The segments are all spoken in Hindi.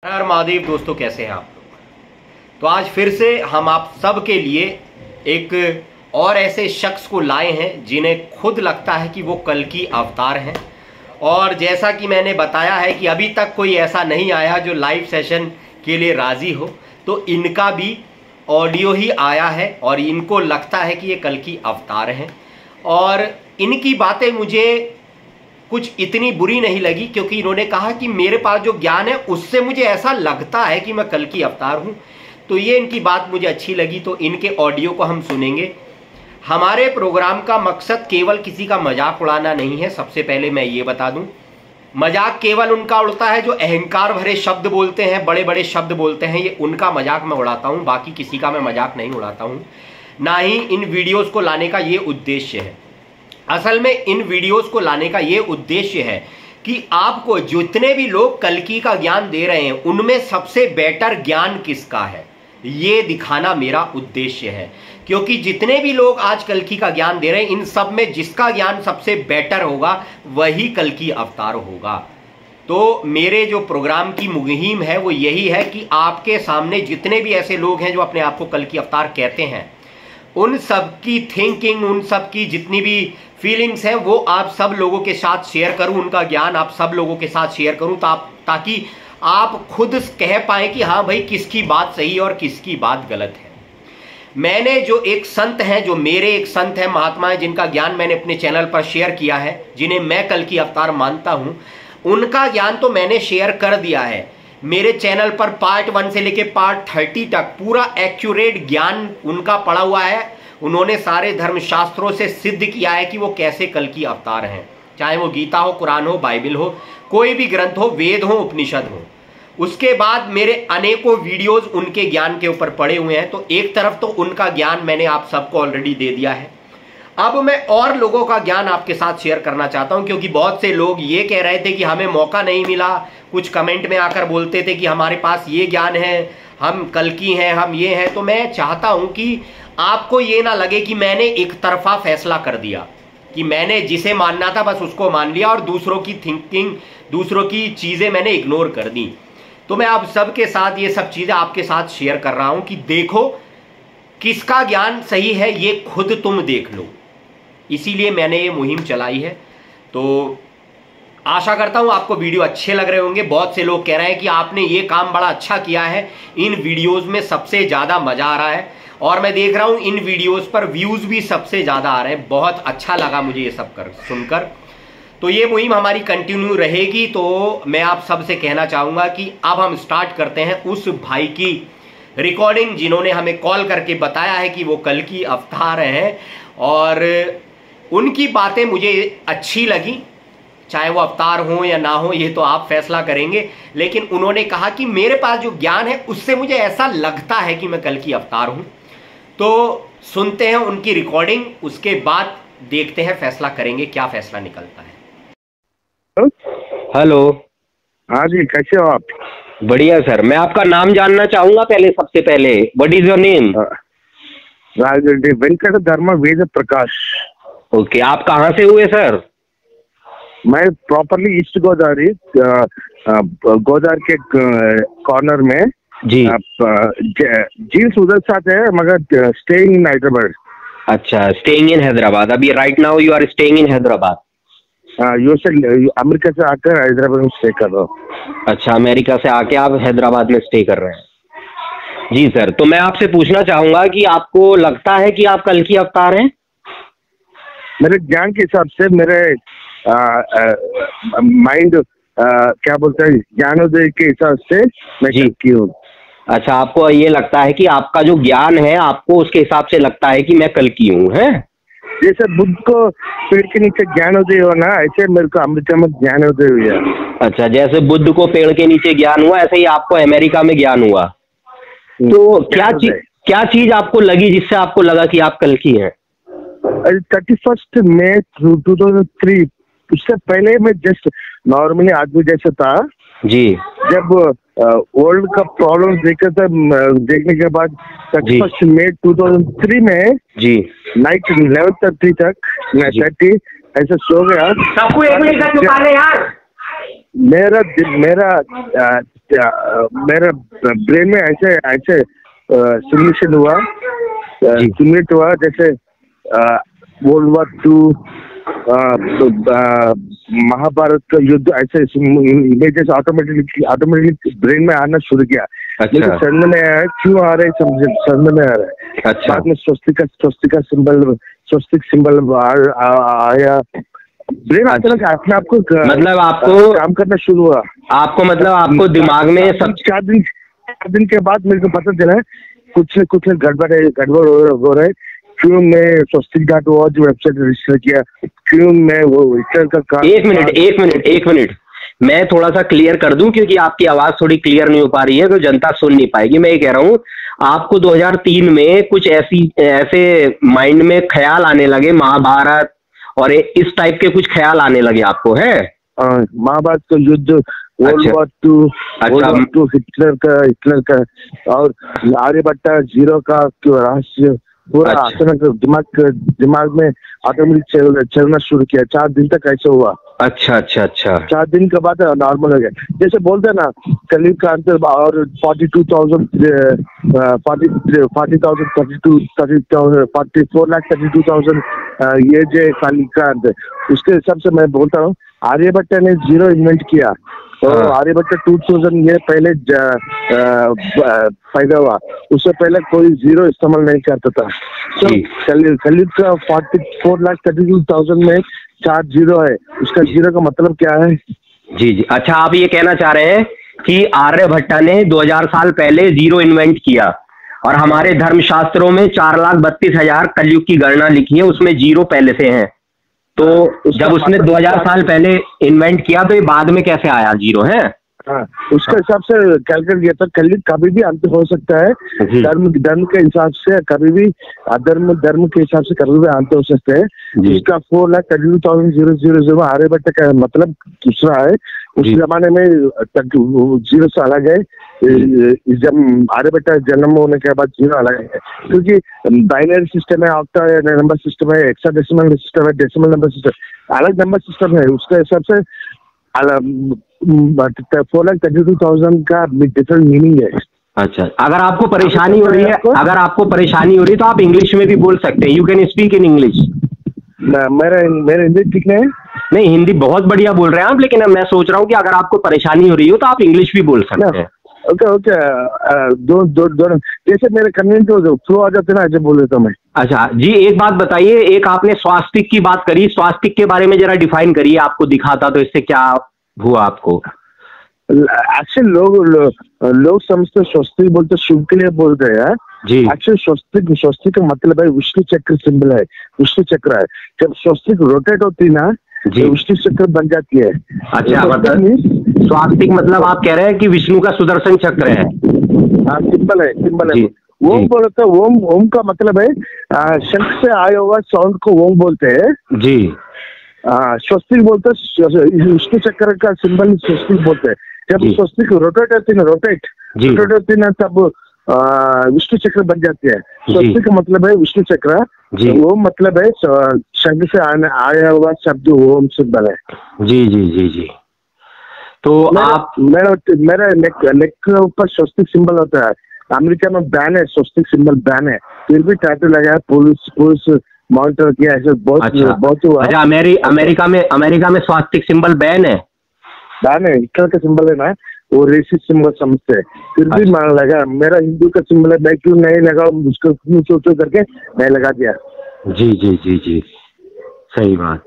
हर महादेव दोस्तों, कैसे हैं आप लोग। तो आज फिर से हम आप सब के लिए एक और ऐसे शख्स को लाए हैं जिन्हें खुद लगता है कि वो कल की अवतार हैं। और जैसा कि मैंने बताया है कि अभी तक कोई ऐसा नहीं आया जो लाइव सेशन के लिए राजी हो, तो इनका भी ऑडियो ही आया है और इनको लगता है कि ये कल की अवतार हैं। और इनकी बातें मुझे कुछ इतनी बुरी नहीं लगी, क्योंकि इन्होंने कहा कि मेरे पास जो ज्ञान है उससे मुझे ऐसा लगता है कि मैं कल की अवतार हूं। तो ये इनकी बात मुझे अच्छी लगी, तो इनके ऑडियो को हम सुनेंगे। हमारे प्रोग्राम का मकसद केवल किसी का मजाक उड़ाना नहीं है, सबसे पहले मैं ये बता दूं। मजाक केवल उनका उड़ता है जो अहंकार भरे शब्द बोलते हैं, बड़े बड़े शब्द बोलते हैं, ये उनका मजाक मैं उड़ाता हूं। बाकी किसी का मैं मजाक नहीं उड़ाता हूं, ना ही इन वीडियोस को लाने का ये उद्देश्य है। असल में इन वीडियोस को लाने का ये उद्देश्य है कि आपको जितने भी लोग कल्कि का ज्ञान दे रहे हैं उनमें सबसे बेटर ज्ञान किसका है, ये दिखाना मेरा उद्देश्य है। क्योंकि जितने भी लोग आज कल्कि का ज्ञान दे रहे हैं, इन सब में जिसका ज्ञान सबसे बेटर होगा वही कल्कि अवतार होगा। तो मेरे जो प्रोग्राम की मुहिम है वो यही है कि आपके सामने जितने भी ऐसे लोग हैं जो अपने आप को कल्कि अवतार कहते हैं, उन सब की थिंकिंग, उन सब की जितनी भी फीलिंग्स हैं वो आप सब लोगों के साथ शेयर करूं, उनका ज्ञान आप सब लोगों के साथ शेयर करूं, ताकि आप खुद कह पाएं कि हाँ भाई किसकी बात सही और किसकी बात गलत है। मैंने जो एक संत हैं, जो मेरे एक संत हैं, महात्मा है, जिनका ज्ञान मैंने अपने चैनल पर शेयर किया है, जिन्हें मैं कल की अवतार मानता हूं, उनका ज्ञान तो मैंने शेयर कर दिया है। मेरे चैनल पर पार्ट 1 से लेके पार्ट 30 तक पूरा एक्यूरेट ज्ञान उनका पड़ा हुआ है। उन्होंने सारे धर्मशास्त्रों से सिद्ध किया है कि वो कैसे कल की अवतार हैं, चाहे वो गीता हो, कुरान हो, बाइबल हो, कोई भी ग्रंथ हो, वेद हो, उपनिषद हो। उसके बाद मेरे अनेकों वीडियोस उनके ज्ञान के ऊपर पड़े हुए हैं। तो एक तरफ तो उनका ज्ञान मैंने आप सबको ऑलरेडी दे दिया है। अब मैं और लोगों का ज्ञान आपके साथ शेयर करना चाहता हूं, क्योंकि बहुत से लोग ये कह रहे थे कि हमें मौका नहीं मिला, कुछ कमेंट में आकर बोलते थे कि हमारे पास ये ज्ञान है, हम कल्कि हैं, हम ये हैं। तो मैं चाहता हूं कि आपको ये ना लगे कि मैंने एक तरफा फैसला कर दिया, कि मैंने जिसे मानना था बस उसको मान लिया और दूसरों की थिंकिंग, दूसरों की चीजें मैंने इग्नोर कर दी। तो मैं आप सबके साथ ये सब चीजें आपके साथ शेयर कर रहा हूं कि देखो किसका ज्ञान सही है, ये खुद तुम देख लो। इसीलिए मैंने ये मुहिम चलाई है। तो आशा करता हूं आपको वीडियो अच्छे लग रहे होंगे। बहुत से लोग कह रहे हैं कि आपने ये काम बड़ा अच्छा किया है, इन वीडियोस में सबसे ज्यादा मजा आ रहा है। और मैं देख रहा हूं इन वीडियोस पर व्यूज भी सबसे ज्यादा आ रहे हैं। बहुत अच्छा लगा मुझे ये सब सुनकर। तो ये मुहिम हमारी कंटिन्यू रहेगी। तो मैं आप सबसे कहना चाहूंगा कि अब हम स्टार्ट करते हैं उस भाई की रिकॉर्डिंग जिन्होंने हमें कॉल करके बताया है कि वो कल की अवतार हैं। और उनकी बातें मुझे अच्छी लगी, चाहे वो अवतार हो या ना हो ये तो आप फैसला करेंगे। लेकिन उन्होंने कहा कि मेरे पास जो ज्ञान है उससे मुझे ऐसा लगता है कि मैं कल की अवतार हूं। तो सुनते हैं उनकी रिकॉर्डिंग, उसके बाद देखते हैं, फैसला करेंगे क्या फैसला निकलता है। हेलो। हाँ जी, कैसे हो आप? बढ़िया सर। मैं आपका नाम जानना चाहूंगा पहले, सबसे पहले what is your name? Venkat Dharma Veda Prakash. Okay, आप कहाँ से हुए सर? मैं प्रॉपरली ईस्ट गोदावरी, गोदावरी के कॉर्नर में जी। जीन्स उधर साथ है मगर स्टेइंग इन हैदराबाद। अच्छा, स्टेइंग इन हैदराबाद। अभी right now you are staying in Hyderabad? America से आकर हैदराबाद में स्टे कर रहा हूँ। अच्छा, अमेरिका से आके आप हैदराबाद में स्टे कर रहे हैं। जी सर, तो मैं आपसे पूछना चाहूंगा कि आपको लगता है कि आप कल की अवतार हैं? मेरे ज्ञान के हिसाब से, मेरे माइंड क्या बोलते हैं, ज्ञानोदय के हिसाब से मैं कल्कि हूँ। अच्छा, आपको ये लगता है कि आपका जो ज्ञान है आपको उसके हिसाब से लगता है कि मैं कल्कि हूँ, है? जैसे बुद्ध को पेड़ के नीचे ज्ञानोदय हुआ ना, ऐसे मेरे को अमेरिका में ज्ञानोदय हुआ। अच्छा, जैसे बुद्ध को पेड़ के नीचे ज्ञान हुआ, ऐसे ही आपको अमेरिका में ज्ञान हुआ। तो क्या चीज आपको लगी जिससे आपको लगा कि आप कल्कि हैं? 31 मई 2003, उससे पहले मैं जस्ट नॉर्मली आदमी जैसा था जी। जब वर्ल्ड का प्रॉब्लम देखने के बाद 31 मई 2003 में जी नाइट 11:30 तक ऐसा सो गया। सबको एक मिनट तक चुप रहे यार। मेरा मेरा ब्रेन में ऐसे ऐसे सिमुलेशन हुआ, सिमुलेट हुआ जैसे वर्ल्ड वॉर 2, महाभारत का युद्ध, ऐसे इमेजेस ऑटोमेटिकली ब्रेन में आना शुरू किया। अच्छा। समझ में आया क्यों आ रहे हैं, समझ में आ रहा है। अच्छा। बाद में स्वस्तिक सिंबल आया, ब्रेन अचानक अपने आप को मतलब आपको काम करना शुरू हुआ। आपको दिमाग में सब 4 दिन के बाद मेरे को पता चला कुछ गड़बड़ हो रहा है। क्यों मैं स्वस्तिक डॉट ORG वेबसाइट रजिस्टर किया, क्यों मैं वो हिटलर का काम। एक मिनट मैं थोड़ा सा क्लियर कर दूं, क्योंकि आपकी आवाज थोड़ी क्लियर नहीं हो पा रही है तो जनता सुन नहीं पाएगी। मैं ये कह रहा हूं, आपको 2003 में कुछ ऐसे माइंड में ख्याल आने लगे, महाभारत और इस टाइप के कुछ ख्याल आने लगे आपको, है? महाभारत का युद्ध, वर्ल्ड वॉर 2, हिटलर का और आर्यभट्टा जीरो का रहस्य पूरा अचानक दिमाग में ऑटोमेटिक चलना शुरू किया। 4 दिन तक ऐसा हुआ। अच्छा। 4 दिन के बाद नॉर्मल हो गया। जैसे बोलते हैं ना कलयुग का अंत और 44,32,000 ये जो कलयुग का अंत, उसके हिसाब से मैं बोलता हूँ आर्यभट्टा ने 0 इन्वेंट किया। तो आर्यभट्टा 2000 ये पहले पैदा हुआ, उससे पहले कोई 0 इस्तेमाल नहीं करता था। तो कलयुग का 44,32,000 में 4 0 है, उसका 0 का मतलब क्या है? जी। अच्छा, आप ये कहना चाह रहे हैं कि आर्यभट्टा ने 2000 साल पहले 0 इन्वेंट किया और हमारे धर्मशास्त्रों में 4,32,000 कलयुग की गणना लिखी है, उसमें 0 पहले से हैं। तो जब उसने 2000 साल पहले इन्वेंट किया तो ये बाद में कैसे आया 0 है? हाँ, उसके हिसाब से कैलकुलेट किया था। कलयुग कभी भी अंत हो सकता है, धर्म के हिसाब से कभी भी, धर्म के हिसाब से कभी भी अंत हो सकते हैं। इसका 4,32,000 आर्यभट्ट का मतलब दूसरा है। उस जमाने में 0 से अलग है, जब आर्यभट्ट जन्म होने के बाद 0 अलग है, क्योंकि बाइनरी सिस्टम है, ऑक्टा नंबर सिस्टम है, हेक्साडेसिमल सिस्टम है, डेसिमल नंबर सिस्टम, अलग नंबर सिस्टम है। उसके हिसाब से 4,32,000 का डिफरेंट मीनिंग है। अच्छा, अगर आपको परेशानी हो रही है तो आप इंग्लिश में भी बोल सकते हैं। You can speak in English. मेरा हिंदी ठीक नहीं, हिंदी बहुत बढ़िया बोल रहे हैं आप, लेकिन मैं सोच रहा हूँ कि अगर आपको परेशानी हो रही हो तो आप इंग्लिश भी बोल सकते हैं। ओके। दोनों जैसे मेरे कन्वीनियंट हो, फ्लो आ जाते ना, ऐसे बोल देता हूँ मैं। अच्छा जी, एक बात बताइए, एक आपने स्वास्तिक की बात करी, स्वास्तिक के बारे में जरा डिफाइन करिए। आपको दिखाता तो इससे क्या हुआ आपको? एक्चुअली लोग समझते स्वस्तिक बोलते शुभ के लिए बोलते हैं जी। एक्चुअली स्वस्तिक का मतलब है विष्णु चक्र सिंबल है, विष्णु चक्र है। जब स्वस्तिक रोटेट होती ना तो विष्णु चक्र बन जाती है। अच्छा, मतलब स्वास्तिक मतलब आप कह रहे हैं कि विष्णु का सुदर्शन चक्र है? हाँ, सिंबल है। ओम बोलते हैं, ओम का मतलब है शंख से आया हुआ साउंड को ओम बोलते हैं जी। स्वस्तिक बोलते हैं, विष्णु चक्र का सिंबल स्वस्तिक बोलते हैं। जब स्वस्तिक रोटेट होती ना तब विष्णु चक्र बन जाती है। स्वस्तिक का मतलब है विष्णु चक्र, ओम मतलब है शंख से आया हुआ शब्द ओम सिंबल है। जी। तो मेरा नेक के ऊपर स्वस्तिक सिंबल होता है। अमेरिका में बैन है, स्वस्तिक सिंबल बैन है, फिर भी टैटू लगाया, पुलिस मॉनिटर किया, ऐसे बहुत हुआ। अच्छा, अमेरिका में स्वास्तिक सिंबल बैन है? हिटलर का सिंबल है ना, वो रेसिस्ट सिंबल समझते हैं, फिर भी मान लगा। मेरा हिंदू का सिंबल है, मैं क्यों नहीं लगा, उसको ऊंचे करके मैं लगा दिया। जी, सही बात।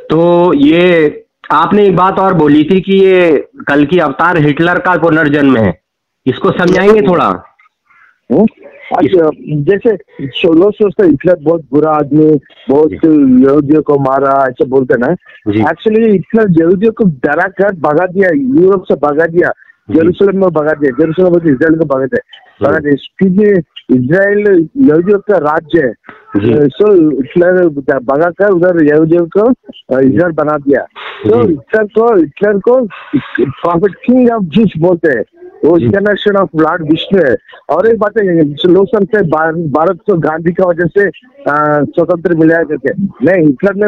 तो ये आपने एक बात और बोली थी कि ये कल की अवतार हिटलर का पुनर्जन्म है, इसको समझाएंगे थोड़ा? जैसे लोग सोचते हिटलर बहुत बुरा आदमी, बहुत यहूदियों को मारा, ऐसे बोलते ना। एक्चुअली हिटलर यहूदियों को डरा कर भगा दिया, यूरोप से भगा दिया, जेरूसलम में भगा दिया। जेरूसलम इजराइल को भगा दिया, क्योंकि इजराइल यहूदियों का राज्य है। सो हिटलर भगा कर उधर यहूदियों को इजराइल बना दिया। तो हिटलर को प्रॉफिट किंग ऑफ जूस बोलते हैं, वो इंटरनेशनल ऑफ लॉर्ड विष्णु है। और एक बात है, लोग समझते भारत को गांधी का वजह से स्वतंत्र मिला करके, नहीं, हिटलर ने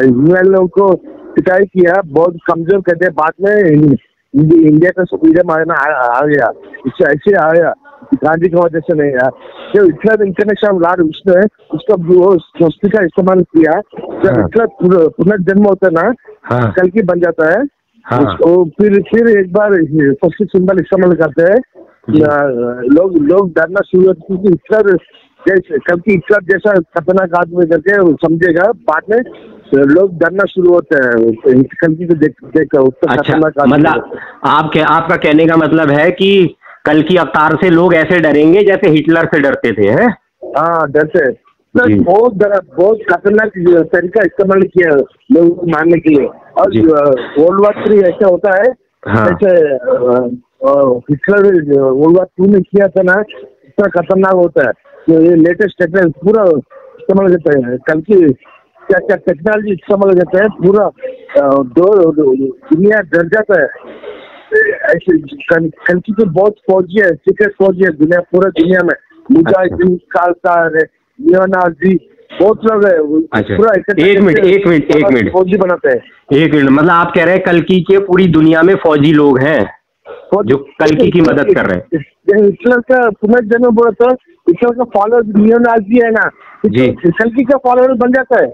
इजराइल को पिटाई किया, बहुत कमजोर कर दिया। बाद में इंडिया का फ्रीडम आ गया, इससे ऐसे आ गया, गांधी की वजह से नहीं आया। जब हिटलर इंटरनेशनल लॉ उसने उसका स्वस्ति का इस्तेमाल किया, जब हिटलर पुनर्जन्म होता है ना, कल की बन जाता है, फिर एक बार स्वस्ति सिंबल इस्तेमाल करते हैं, लोग डरना शुरू होते हैं। हिटलर जैसे कल की हिटलर जैसा खतरनाक आदमी करके समझेगा, बाद में लोग डरना शुरू होते हैं कल्कि को देख। अच्छा, मतलब आपका कहने का मतलब है कि कल की अवतार से लोग ऐसे डरेंगे जैसे हिटलर से डरते थे, हैं? हाँ, डरते। बहुत खतरनाक तरीका इस्तेमाल किया लोगों को मारने के लिए। और वर्ल्ड वॉर 3 ऐसा होता है, जैसे हिटलर वर्ल्ड वॉर 2 में किया था ना, इतना खतरनाक होता है। तो ये लेटेस्ट टेक्नोलॉजी पूरा इस्तेमाल करते हैं, कल की क्या क्या टेक्नोलॉजी इस्तेमाल करते हैं, पूरा दुनिया डर जाता है। ऐसे कल की तो बहुत फौजी है, सीक्रेट फौजी है दुनिया, पूरा दुनिया में मुजाहिदीन, खालसा, नियोनाजी, बहुत लोग है। अच्छा, एक मिनट फौजी बनाते हैं। एक मिनट, मतलब आप कह रहे हैं कल्कि के पूरी दुनिया में फौजी लोग हैं जो कल्कि की मदद कर रहे हैं। हिटलर का पुनर्जन्म बोला तो हिटलर का फॉलोअर नियोनाजी है ना, कल्कि का फॉलोअर बन जाता है,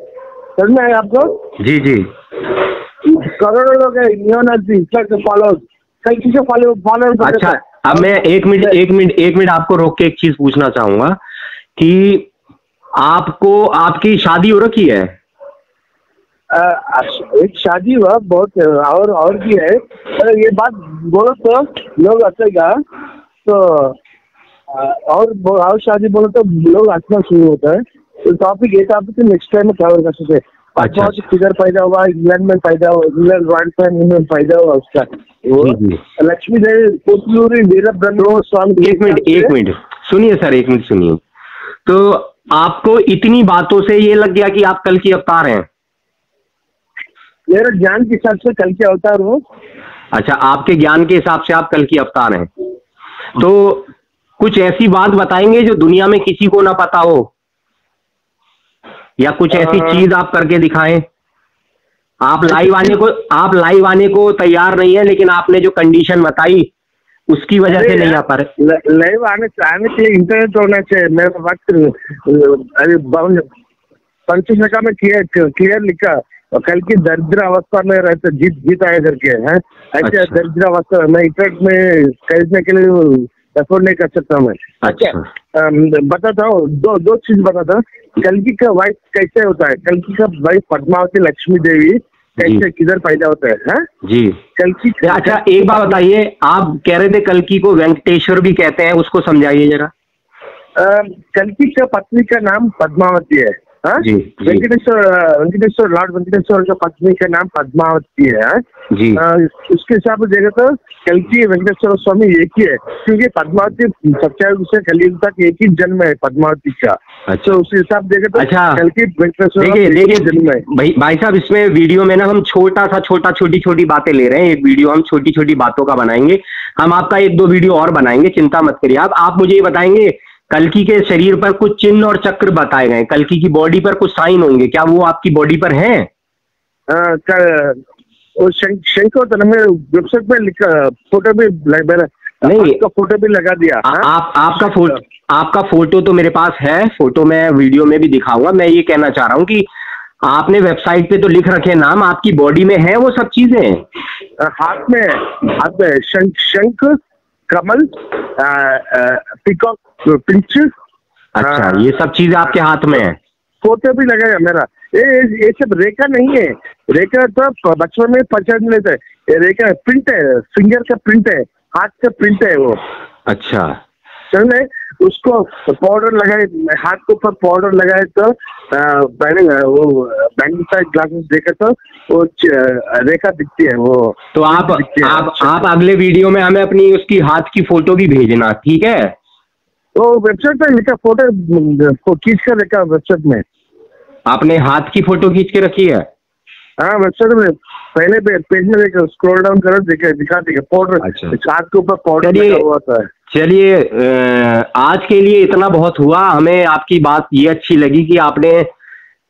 समझ में आया आपको? जी जी, करोड़ों लोग है नियोनाजी, हिटलर के फॉलोअर, कल्कि के फॉलोअर। अच्छा, अब मैं एक मिनट आपको रोक के एक चीज पूछना चाहूंगा कि आपको आपकी शादी हो रखी है? एक शादी हुआ, बहुत और भी है। ये बात बोलो तो लोग हंसेगा, तो और शादी बोलो तो लोग हंसना शुरू होता है। तो टॉपिक नेक्स्ट टाइम में कवर कर सकते हैं। अच्छा, किधर पैदा हुआ? इंग्लैंड में पैदा हुआ, इंग्लैंड रॉयल फैमिली में पैदा हुआ उसका। लक्ष्मी देवी कोतलूरी वीर ब्रह्म स्वामी। एक मिनट सुनिए सर, एक मिनट सुनिए। तो आपको इतनी बातों से ये लग गया कि आप कल की अवतार हैं? मेरे ज्ञान के हिसाब से कल के अवतार हूँ। अच्छा, आपके ज्ञान के हिसाब से आप कल की अवतार हैं। तो कुछ ऐसी बात बताएंगे जो दुनिया में किसी को ना पता हो, या कुछ ऐसी चीज आप करके दिखाएं। आप लाइव आने को तैयार नहीं है, लेकिन आपने जो कंडीशन बताई उसकी वजह से नहीं आ पा रहे। लाइव आने के लिए इंटरनेट होना चाहिए। मेरा वक्त अरे पंचशखा में क्लियर लिखा, और कल की दरिद्र अवस्था में रहते जीत आए करके है। ऐसे दरिद्र अवस्था मैं इंटरनेट में खरीदने के लिए अफोर्ड नहीं कर सकता मैं। अच्छा, बताता हूँ, दो चीज बताता हूँ। कल्कि का वाइफ कैसे होता है? कल्कि का वाइफ पद्मावती लक्ष्मी देवी कैसे किधर पैदा होता है? हाँ जी, कल्कि। अच्छा, एक बात बताइए, आप कह रहे थे कल्कि को वेंकटेश्वर भी कहते हैं, उसको समझाइए जरा। कल्कि का पत्नी का नाम पद्मावती है। वेंकटेश्वर लॉर्ड वेंकटेश्वर का पत्नी का नाम पद्मावती है जी। उसके हिसाब से देखा तो कल्कि वेंकटेश्वर स्वामी एक ही है, क्योंकि पद्मावती सत्यायुग से कलयुग तक एक ही जन्म है पद्मावती का। अच्छा, उस हिसाब देखा तो अच्छा, कल्कि वेंकटेश्वर देखिए जन्म है। भाई साहब, इसमें वीडियो में ना हम छोटी छोटी बातें ले रहे हैं। एक वीडियो हम छोटी छोटी बातों का बनाएंगे, हम आपका 1-2 वीडियो और बनाएंगे, चिंता मत करिए। आप मुझे ये बताएंगे, कल्कि के शरीर पर कुछ चिन्ह और चक्र बताए गए, कल्कि की बॉडी पर कुछ साइन होंगे, क्या वो आपकी बॉडी पर हैं? शंकर तो मैं वेबसाइट में लिखा, फोटो भी नहीं, आपका फोटो भी लगा दिया। आपका फोटो तो मेरे पास है, फोटो मैं वीडियो में भी दिखाऊंगा। मैं ये कहना चाह रहा हूँ कि आपने वेबसाइट पे तो लिख रखे नाम, आपकी बॉडी में है वो सब चीजें? हाथ में शंख, कमल, पिकॉक, पिंच। अच्छा, ये सब चीजें आपके हाथ में है? फोटो भी लगाया मेरा। ये सब रेखा नहीं है, रेखा तो बचपन में पहचान लेते हैं। ये रेखा प्रिंट है, फिंगर का प्रिंट है, हाथ का प्रिंट है वो। अच्छा, चल उसको पाउडर लगाए, हाथ के ऊपर पाउडर लगाए तो पहले वो मैग्नीफाइड ग्लासेस देखा तो वो रेखा दिखती है वो। तो आप अगले वीडियो में हमें अपनी उसकी हाथ की फोटो भी भेजना, ठीक है? तो वेबसाइट पे लिखा, फोटो खींच कर रखा वेबसाइट में। आपने हाथ की फोटो खींच के रखी है? हाँ, वेबसाइट में पहले पेज में देखा, स्क्रॉल डाउन करो, दिखा देगा पाउडर। अच्छा, हाथ के ऊपर पाउडर लगा हुआ था। चलिए, आज के लिए इतना बहुत हुआ। हमें आपकी बात ये अच्छी लगी कि आपने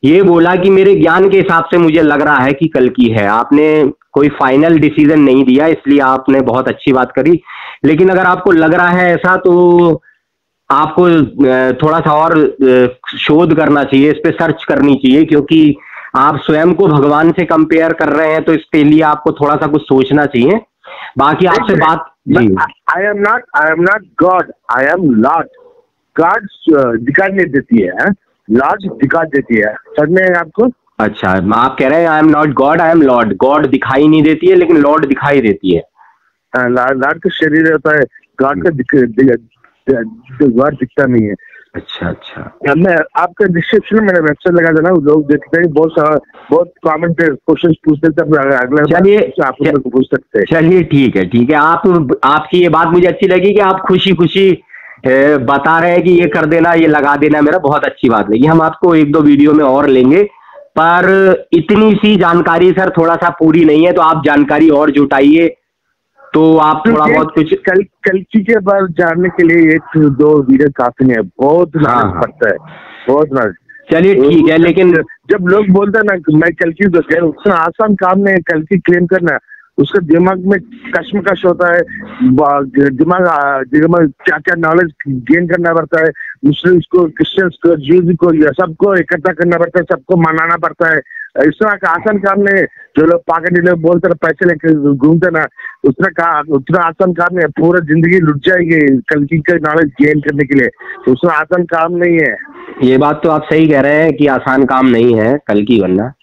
ये बोला कि मेरे ज्ञान के हिसाब से मुझे लग रहा है कि कल्कि है। आपने कोई फाइनल डिसीजन नहीं दिया, इसलिए आपने बहुत अच्छी बात करी। लेकिन अगर आपको लग रहा है ऐसा तो आपको थोड़ा सा और शोध करना चाहिए, इस पे सर्च करनी चाहिए, क्योंकि आप स्वयं को भगवान से कंपेयर कर रहे हैं, तो इसके लिए आपको थोड़ा सा कुछ सोचना चाहिए। बाकी आपसे बात जी, I am not God, I am lord. God दिखाई नहीं देती है, लॉर्ड दिखा देती है, समझ में है आपको? अच्छा, आप कह रहे हैं आई am not God, I am lord. God दिखाई नहीं देती है लेकिन लॉर्ड दिखाई देती है। लॉर्ड का शरीर होता है, गॉड का गॉड दिखता नहीं है। अच्छा अच्छा, मैं आपका डिस्क्रिप्शन में मैंने वेबसाइट लगा देना, लोग देखते हैं, बहुत कमेंट क्वेश्चन पूछते हैं, अगला चलिए आप पूछ सकते हैं। चलिए ठीक है, आपकी ये बात मुझे अच्छी लगी कि आप खुशी खुशी बता रहे हैं कि ये कर देना, ये लगा देना, मेरा बहुत अच्छी बात लगी। हम आपको 1-2 वीडियो में और लेंगे, पर इतनी सी जानकारी सर थोड़ा सा पूरी नहीं है, तो आप जानकारी और जुटाइए, तो आप थोड़ा बहुत कुछ कल्कि के बारे जानने के लिए 1-2 वीडियो काफी नहीं है, बहुत पड़ता है, बहुत नॉलेज। चलिए ठीक है, लेकिन जब लोग बोलते हैं ना कि मैं कल्कि, तो उतना आसान काम नहीं है कल्कि क्लेम करना। उसका दिमाग में कश्मकश होता है, दिमाग क्या क्या नॉलेज गेन करना पड़ता है, मुस्लिम्स को, क्रिश्चियंस को, ज्यूज को, सबको इकट्ठा करना पड़ता है, सबको मनाना पड़ता है। इस तरह का आसान काम नहीं है। जो लोग पागल लोग बोलते ना पैसे लेकर घूमते ना, उतना आसान काम नहीं है। पूरा जिंदगी लुट जाएगी कल्कि का नॉलेज गेन करने के लिए, उतना आसान काम नहीं है। ये बात तो आप सही कह रहे हैं कि आसान काम नहीं है कल्कि बनना।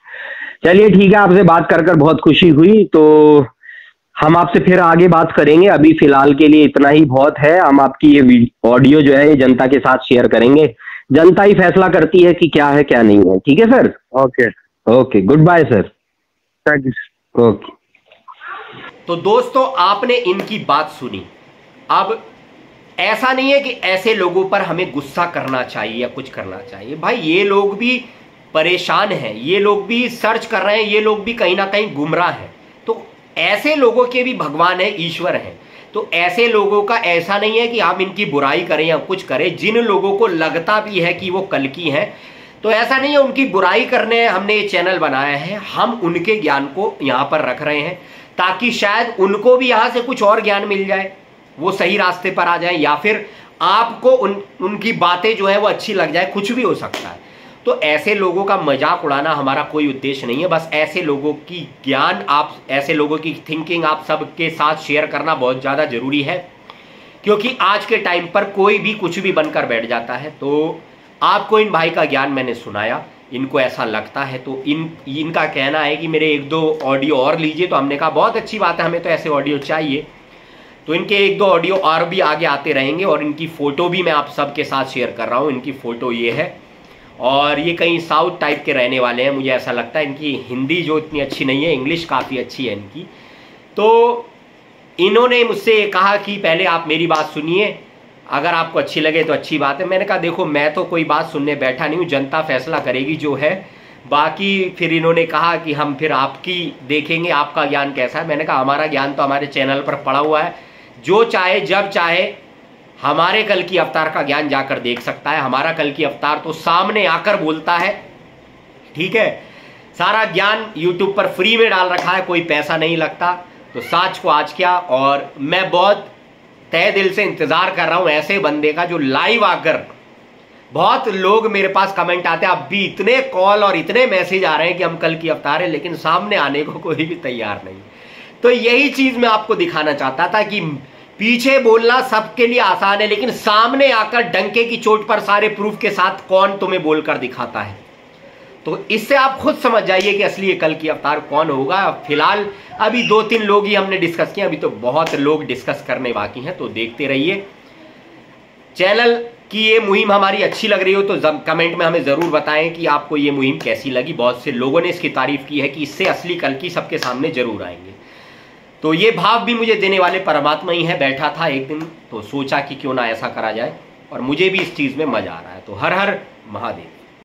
चलिए ठीक है, आपसे बात कर बहुत खुशी हुई, तो हम आपसे फिर आगे बात करेंगे। अभी फिलहाल के लिए इतना ही बहुत है। हम आपकी ये ऑडियो जो है ये जनता के साथ शेयर करेंगे, जनता ही फैसला करती है कि क्या है क्या नहीं है। ठीक है sir? Okay, good bye sir. Thank you. Okay. तो दोस्तों, आपने इनकी बात सुनी। अब ऐसा नहीं है कि ऐसे लोगों पर हमें गुस्सा करना चाहिए या कुछ करना चाहिए। भाई, ये लोग भी परेशान हैं, ये लोग भी सर्च कर रहे हैं, ये लोग भी कहीं ना कहीं गुमराह हैं। तो ऐसे लोगों के भी भगवान है, ईश्वर है। तो ऐसे लोगों का ऐसा नहीं है कि हम इनकी बुराई करें या कुछ करें। जिन लोगों को लगता भी है कि वो कल्कि हैं, तो ऐसा नहीं है उनकी बुराई करने हमने ये चैनल बनाया है। हम उनके ज्ञान को यहाँ पर रख रहे हैं ताकि शायद उनको भी यहाँ से कुछ और ज्ञान मिल जाए, वो सही रास्ते पर आ जाए, या फिर आपको उनकी बातें जो है वो अच्छी लग जाए, कुछ भी हो सकता है। तो ऐसे लोगों का मजाक उड़ाना हमारा कोई उद्देश्य नहीं है। बस ऐसे लोगों की ज्ञान, ऐसे लोगों की थिंकिंग आप सबके साथ शेयर करना बहुत ज़्यादा जरूरी है, क्योंकि आज के टाइम पर कोई भी कुछ भी बनकर बैठ जाता है। तो आपको इन भाई का ज्ञान मैंने सुनाया, इनको ऐसा लगता है तो इनका कहना है कि मेरे 1-2 ऑडियो और लीजिए। तो हमने कहा बहुत अच्छी बात है, हमें तो ऐसे ऑडियो चाहिए। तो इनके 1-2 ऑडियो और भी आगे आते रहेंगे, और इनकी फ़ोटो भी मैं आप सबके साथ शेयर कर रहा हूँ। इनकी फ़ोटो ये है, और ये कहीं साउथ टाइप के रहने वाले हैं, मुझे ऐसा लगता है। इनकी हिंदी जो इतनी अच्छी नहीं है, इंग्लिश काफ़ी अच्छी है इनकी। तो इन्होंने मुझसे कहा कि पहले आप मेरी बात सुनिए, अगर आपको अच्छी लगे तो अच्छी बात है। मैंने कहा देखो, मैं तो कोई बात सुनने बैठा नहीं हूँ, जनता फैसला करेगी जो है। बाकी फिर इन्होंने कहा कि हम फिर आपकी देखेंगे, आपका ज्ञान कैसा है। मैंने कहा हमारा ज्ञान तो हमारे चैनल पर पड़ा हुआ है, जो चाहे जब चाहे हमारे कल्कि अवतार का ज्ञान जाकर देख सकता है। हमारा कल्कि अवतार तो सामने आकर बोलता है, ठीक है। सारा ज्ञान यूट्यूब पर फ्री में डाल रखा है, कोई पैसा नहीं लगता। तो साच को आज क्या, और मैं बहुत तहे दिल से इंतजार कर रहा हूं ऐसे बंदे का जो लाइव आकर, बहुत लोग मेरे पास कमेंट आते हैं, अब भी इतने कॉल और इतने मैसेज आ रहे हैं कि हम कल्कि अवतार हैं, लेकिन सामने आने को कोई भी तैयार नहीं। तो यही चीज मैं आपको दिखाना चाहता था कि पीछे बोलना सबके लिए आसान है, लेकिन सामने आकर डंके की चोट पर सारे प्रूफ के साथ कौन तुम्हें बोलकर दिखाता है। तो इससे आप खुद समझ जाइए कि असली कल्कि अवतार कौन होगा। फिलहाल अभी 2-3 लोग ही हमने डिस्कस किया, अभी तो बहुत लोग डिस्कस करने बाकी हैं। तो देखते रहिए। चैनल की ये मुहिम हमारी अच्छी लग रही हो तो कमेंट में हमें जरूर बताएं कि आपको ये मुहिम कैसी लगी। बहुत से लोगों ने इसकी तारीफ की है कि इससे असली कल्कि सबके सामने जरूर आएंगे। तो ये भाव भी मुझे देने वाले परमात्मा ही है। बैठा था एक दिन तो सोचा कि क्यों ना ऐसा करा जाए, और मुझे भी इस चीज में मजा आ रहा है। तो हर हर महादेव।